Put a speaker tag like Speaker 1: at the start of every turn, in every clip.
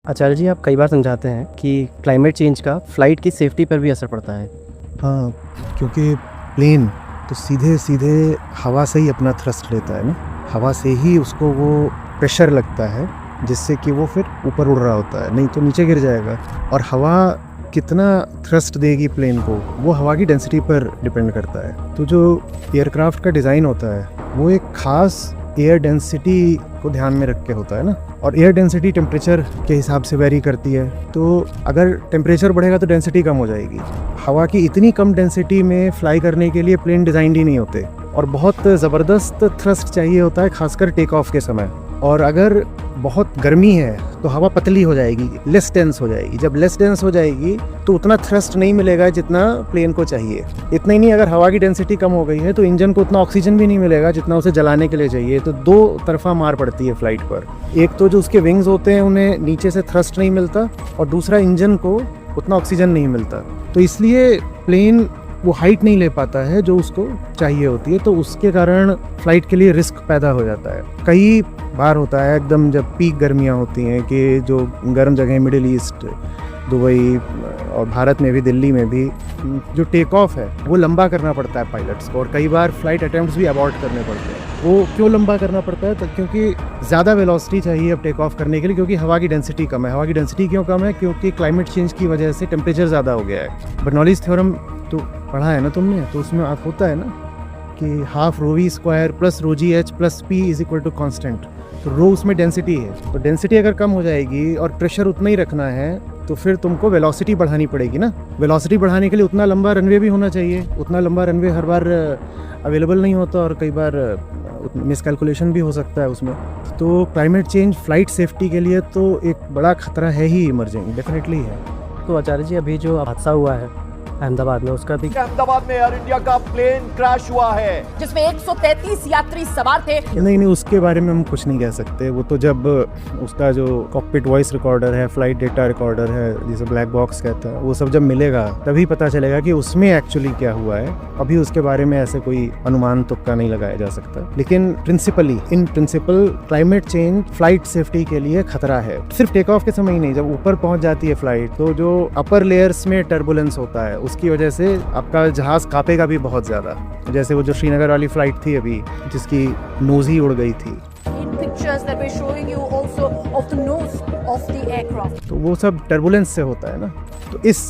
Speaker 1: आचार्य जी, आप कई बार समझाते हैं कि क्लाइमेट चेंज का फ़्लाइट की सेफ्टी पर भी असर पड़ता है।
Speaker 2: हाँ, क्योंकि प्लेन तो सीधे सीधे हवा से ही अपना थ्रस्ट लेता है ना। हवा से ही उसको वो प्रेशर लगता है जिससे कि वो फिर ऊपर उड़ रहा होता है, नहीं तो नीचे गिर जाएगा। और हवा कितना थ्रस्ट देगी प्लेन को, वो हवा की डेंसिटी पर डिपेंड करता है। तो जो एयरक्राफ्ट का डिज़ाइन होता है वो एक ख़ास एयर डेंसिटी को ध्यान में रख के होता है ना। और एयर डेंसिटी टेम्परेचर के हिसाब से वेरी करती है। तो अगर टेम्परेचर बढ़ेगा तो डेंसिटी कम हो जाएगी। हवा की इतनी कम डेंसिटी में फ्लाई करने के लिए प्लेन डिज़ाइन ही नहीं होते, और बहुत ज़बरदस्त थ्रस्ट चाहिए होता है, खासकर टेक ऑफ के समय। और अगर बहुत गर्मी है तो हवा पतली हो जाएगी, लेस डेंस हो जाएगी। जब लेस डेंस हो जाएगी तो उतना थ्रस्ट नहीं मिलेगा जितना प्लेन को चाहिए। इतना ही नहीं, अगर हवा की डेंसिटी कम हो गई है तो इंजन को उतना ऑक्सीजन भी नहीं मिलेगा जितना उसे जलाने के लिए चाहिए। तो दो तरफा मार पड़ती है फ्लाइट पर। एक तो जो उसके विंग्स होते हैं उन्हें नीचे से थ्रस्ट नहीं मिलता, और दूसरा इंजन को उतना ऑक्सीजन नहीं मिलता। तो इसलिए प्लेन वो हाइट नहीं ले पाता है जो उसको चाहिए होती है। तो उसके कारण फ्लाइट के लिए रिस्क पैदा हो जाता है। कई बार होता है एकदम जब पीक गर्मियाँ होती हैं कि जो गर्म जगह मिडिल ईस्ट, दुबई और भारत में भी, दिल्ली में भी, जो टेक ऑफ है वो लंबा करना पड़ता है पायलट्स को। और कई बार फ्लाइट अटेम्प्ट्स भी अबॉर्ट करने पड़ते हैं। वो क्यों लंबा करना पड़ता है? तो क्योंकि ज़्यादा वेलोसिटी चाहिए अब टेक ऑफ करने के लिए, क्योंकि हवा की डेंसिटी कम है। हवा की डेंसिटी क्यों कम है? क्योंकि क्लाइमेट चेंज की वजह से टेम्परेचर ज़्यादा हो गया है। बर्नौलीज़ थ्योरम तो पढ़ा है ना तुमने, तो उसमें आप होता है ना कि half rho V square plus rho G H plus P is equal to constant. तो रो उसमें डेंसिटी है, तो डेंसिटी अगर कम हो जाएगी और प्रेशर उतना ही रखना है तो फिर तुमको वेलोसिटी बढ़ानी पड़ेगी ना। वेलोसिटी बढ़ाने के लिए उतना लंबा रनवे भी होना चाहिए। उतना लंबा रनवे हर बार अवेलेबल नहीं होता, और कई बार मिसकैलकुलेशन भी हो सकता है उसमें। तो क्लाइमेट चेंज फ्लाइट सेफ्टी के लिए तो एक बड़ा खतरा है ही, इमर्जिंग डेफिनेटली है।
Speaker 1: तो आचार्य जी, अभी जो हादसा हुआ है अहमदाबाद में, उसका भी
Speaker 3: अहमदाबाद में एयर इंडिया का प्लेन क्रैश हुआ है जिसमें 133 यात्री सवार थे।
Speaker 2: नहीं, उसके बारे में हम कुछ नहीं कह सकते। वो तो जब उसका जो कॉकपिट वॉइस रिकॉर्डर है, फ्लाइट डेटा रिकॉर्डर है, जिसे ब्लैक बॉक्स कहता है, वो सब जब मिलेगा तभी पता चलेगा कि उसमें एक्चुअली क्या हुआ है। अभी उसके बारे में ऐसे कोई अनुमान तुक्का नहीं लगाया जा सकता। लेकिन in principle climate change flight safety के लिए खतरा है। सिर्फ टेक ऑफ के समय ही नहीं, जब ऊपर पहुंच जाती है फ्लाइट तो जो अपर लेयर्स में टर्बुलेंस होता है उसकी वजह से आपका जहाज कांपेगा भी बहुत ज़्यादा। जैसे वो जो श्रीनगर वाली फ्लाइट थी अभी, जिसकी नोज ही उड़ गई थी। तो वो सब टर्बुलेंस से होता है ना। तो इस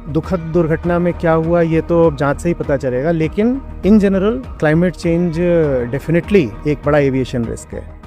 Speaker 2: दुखद दुर्घटना में क्या हुआ ये तो जांच से ही पता चलेगा। लेकिन in general climate change definitely एक बड़ा एविएशन रिस्क है।